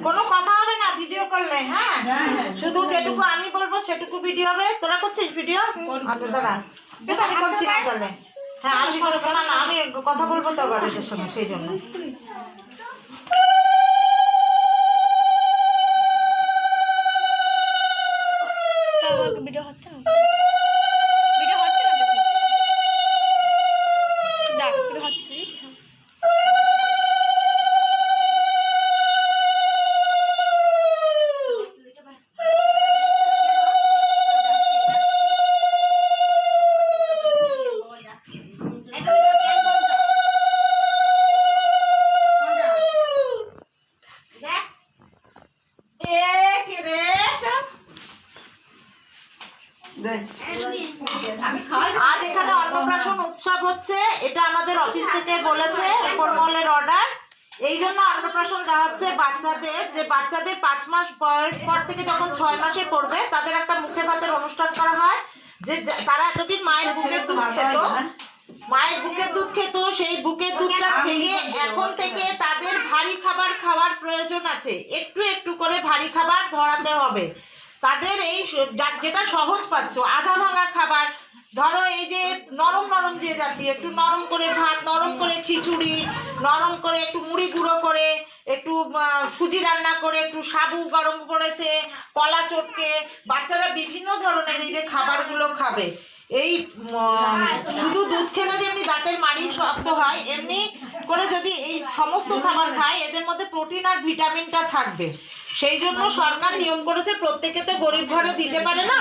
কোনো কথা হবে না ভিডিও করলে। হ্যাঁ শুধু যেটুকু আমি বলবো সেটুকু ভিডিও হবে। তোরা করছিস ভিডিও? আচ্ছা দাঁড়া, আমি করছি না তাহলে। হ্যাঁ আমি করবো না, না আমি কথা বলবো তো আবার এদের সঙ্গে, সেই জন্য। ভিডিও হচ্ছে না, ভিডিও হচ্ছে না, দেখ ভিডিও হচ্ছে। আজ এখানে অন্নপ্রাশন উৎসব হচ্ছে, এটা আমাদের অফিস থেকে বলেছে, উপর মহলের অর্ডার। এই জন্য অন্নপ্রাশন দেওয়া হচ্ছে বাচ্চাদের, যে বাচ্চাদের 5 মাস বয়স পর থেকে যখন 6 মাসে পড়বে তাদের একটা মুখে ভাতের অনুষ্ঠান করা হয়। যে তারা এতদিন মায়ের বুকের দুধ খেত, মায়ের বুকের দুধ খেত, সেই বুকের দুধটা থেকে এখন থেকে তাদের ভারী খাবার খাওয়ার প্রয়োজন আছে। একটু একটু করে ভারী খাবার ধরাতে হবে তাদের। এই যেটা সহজ পাচ্ছ, আধা ভাঙা খাবার, ধরো এই যে নরম নরম যে জাতীয়, একটু নরম করে ভাত, নরম করে খিচুড়ি, নরম করে একটু মুড়ি গুঁড়ো করে, একটু সুজি রান্না করে, একটু সাবু গরম করেছে, কলা চটকে, বাচ্চারা বিভিন্ন ধরনের এই যে খাবারগুলো খাবে। এই শুধু দুধ খেলে যেমনি দাঁতের মাড়ি শক্ত হয়, এমনি করে যদি এই সমস্ত খাবার খায় এদের মধ্যে প্রোটিন আর ভিটামিনটা থাকবে। সেই জন্য সরকার নিয়ম করেছে, প্রত্যেকে তো গরিব ঘরে দিতে পারে না।